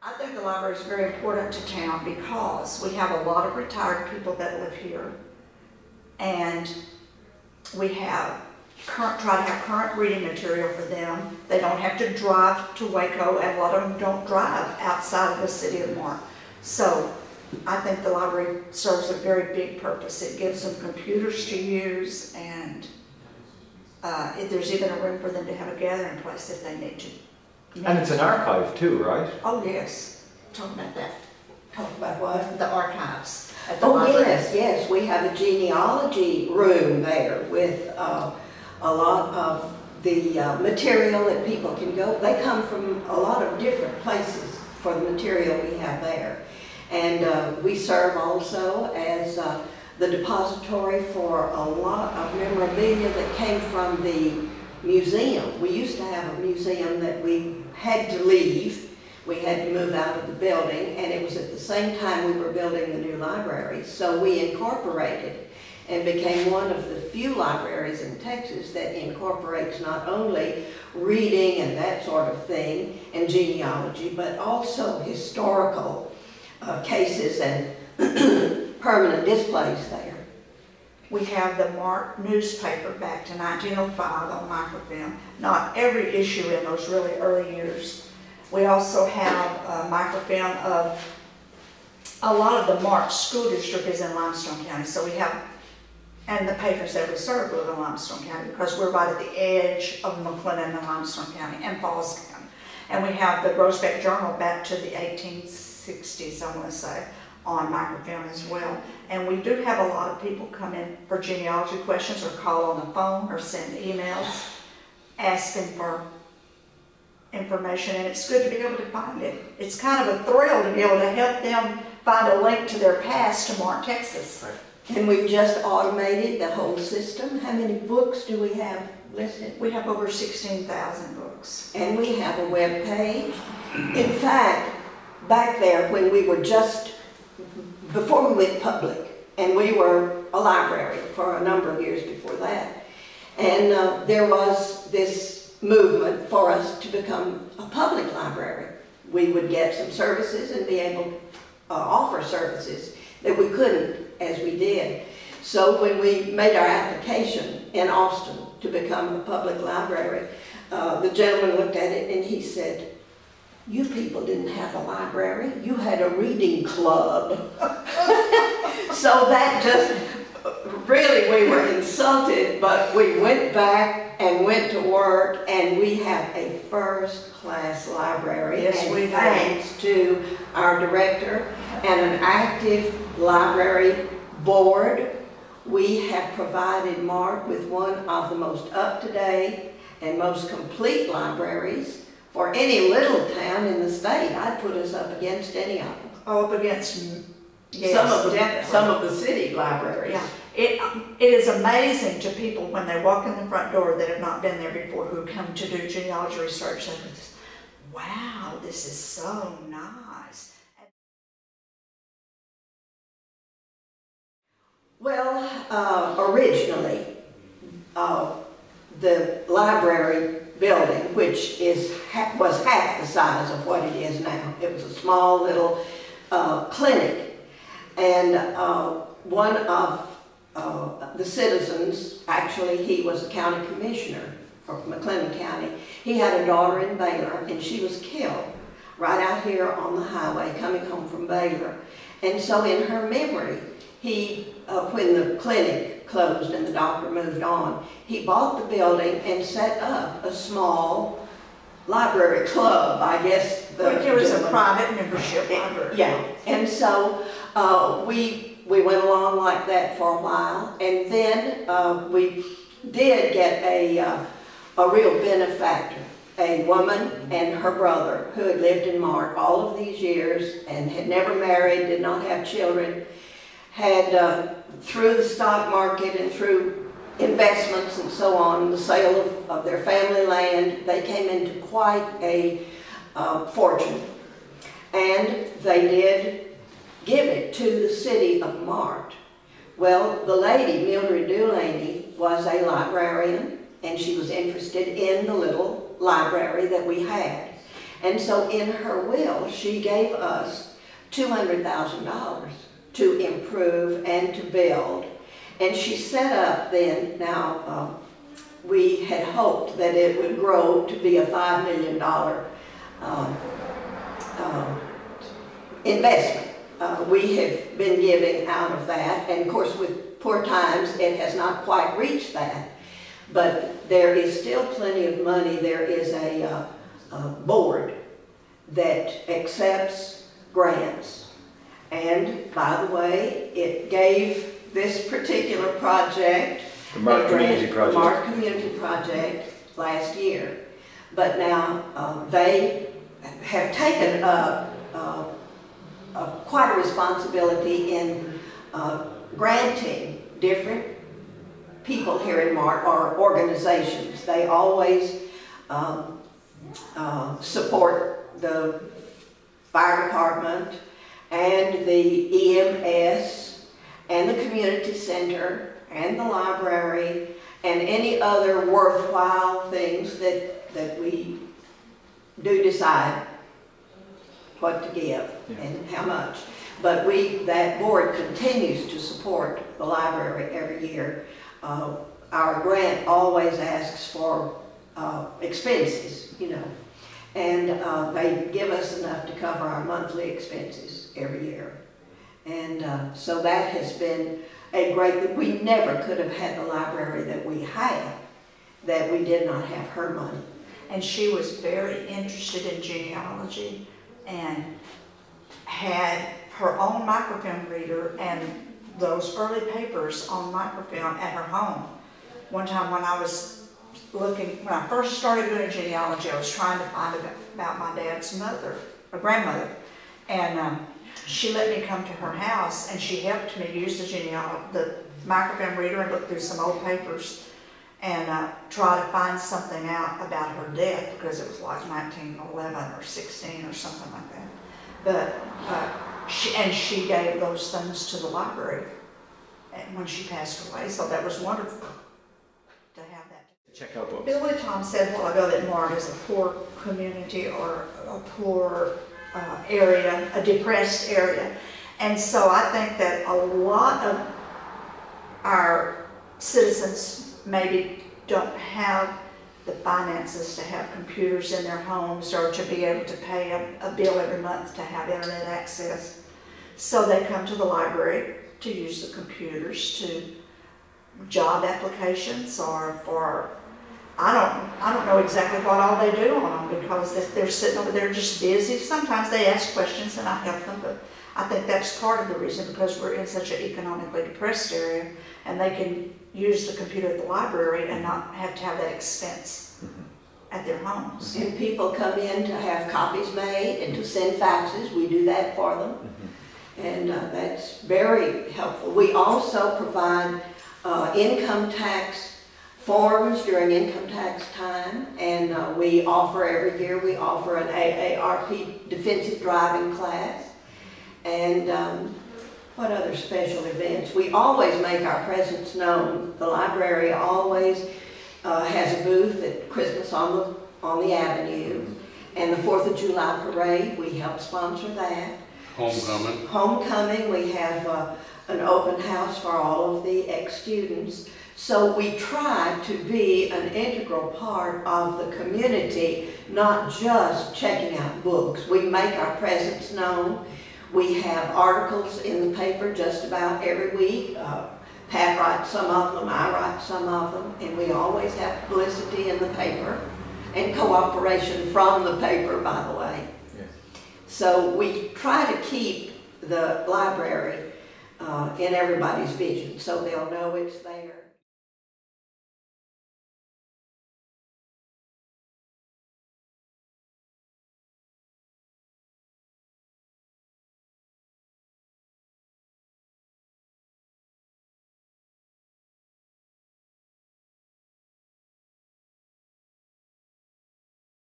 I think the library is very important to town because we have a lot of retired people that live here, and we have try to have current reading material for them. They don't have to drive to Waco, and a lot of them don't drive outside of the city of Mart. So I think the library serves a very big purpose. It gives them computers to use, and there's even a room for them to have a gathering place if they need to. And it's an archive too, right? Oh yes. Talk about that. Talk about what? The archives at the library. Yes. We have a genealogy room there with a lot of the material that people can go. They come from a lot of different places for the material we have there. And we serve also as the depository for a lot of memorabilia that came from the museum. We used to have a museum that we had to leave. We had to move out of the building, and it was at the same time we were building the new library. So we incorporated and became one of the few libraries in Texas that incorporates not only reading and that sort of thing and genealogy, but also historical cases and permanent displays there. We have the Mart newspaper back to 1905 on microfilm. Not every issue in those really early years. We also have a microfilm of a lot of the Mart school district is in Limestone County. So we have, and the patrons that we serve live in Limestone County because we're right at the edge of McLennan and Limestone County and Falls County. And we have the Groesbeck Journal back to the 1860s, I want to say, on microfilm as well. And we do have a lot of people come in for genealogy questions or call on the phone or send emails asking for information, and it's good to be able to find it. It's kind of a thrill to be able to help them find a link to their past to Mart, Texas. Right. And we've just automated the whole system. How many books do we have listed? We have over 16,000 books. And we have a web page. In fact, back there when we were just, before we went public, and we were a library for a number of years before that, and there was this movement for us to become a public library. We would get some services and be able to offer services that we couldn't as we did. So when we made our application in Austin to become a public library, the gentleman looked at it and he said, "You people didn't have a library, you had a reading club." So that just, really we were insulted, but we went back and went to work, and we have a first-class library. Yes, and we do. thanks to our director and an active library board, we have provided Mart with one of the most up-to-date and most complete libraries for any little town in the state. I'd put us up against any of them. Oh, up against, yes, some of the city libraries. Yeah. It is amazing to people when they walk in the front door that have not been there before, who come to do genealogy research. They go, "Wow, this is so nice." Well, originally, the library building, which was half the size of what it is now. It was a small little clinic, and one of the citizens, actually he was a county commissioner for McLennan County, he had a daughter in Baylor, and she was killed right out here on the highway coming home from Baylor. And so in her memory, he, when the clinic closed and the doctor moved on, he bought the building and set up a small library club, I guess. It was a private membership library. Yeah, and so we went along like that for a while, and then we did get a real benefactor, a woman and her brother who had lived in Mart all of these years and had never married, did not have children, had through the stock market and through investments and so on, the sale of their family land, they came into quite a fortune, and they did give it to the city of Mart. Well, the lady, Mildred Dulaney, was a librarian, and she was interested in the little library that we had. And so in her will, she gave us $200,000 to improve and to build. And she set up then, now we had hoped that it would grow to be a $5 million investment. We have been giving out of that, and of course with poor times it has not quite reached that. But there is still plenty of money. There is a board that accepts grants. And by the way, it gave this particular project, The Mart Community Project. The Mart Community Project last year. But now they have taken up quite a responsibility in granting different people here in Mart, or organizations. They always support the fire department and the EMS and the community center and the library and any other worthwhile things that we do decide what to give and how much. But that board continues to support the library every year. Our grant always asks for expenses, you know, and they give us enough to cover our monthly expenses every year. And so that has been a great, we never could have had the library that we have that we did not have her money. And she was very interested in genealogy and had her own microfilm reader and those early papers on microfilm at her home. One time when I was when I first started doing genealogy, I was trying to find about my dad's mother, or grandmother, and she let me come to her house and she helped me use the microfilm reader and look through some old papers and try to find something out about her death, because it was like 1911 or 16 or something like that. But she gave those things to the library when she passed away, so that was wonderful to have that. Check out books. Billy Tom said a while ago that Mart is a poor community, or a poor area, a depressed area. And so I think that a lot of our citizens maybe don't have the finances to have computers in their homes, or to be able to pay a bill every month to have internet access. So they come to the library to use the computers to job applications, or for, I don't know exactly what all they do on them, because they're sitting over there just busy. Sometimes they ask questions and I help them, but I think that's part of the reason, because we're in such an economically depressed area, and they can use the computer at the library and not have to have that expense at their homes. And people come in to have copies made and to send faxes. We do that for them. And that's very helpful. We also provide income tax forms during income tax time, and we offer every year, we offer an AARP defensive driving class. And what other special events? We always make our presence known. The library always has a booth at Christmas on the Avenue, and the 4th of July parade, we help sponsor that. Homecoming. Homecoming, we have an open house for all of the ex-students. So we try to be an integral part of the community, not just checking out books. We make our presence known. We have articles in the paper just about every week. Pat writes some of them, I write some of them, and we always have publicity in the paper, and cooperation from the paper, by the way. Yes. So we try to keep the library in everybody's vision, so they'll know it's there.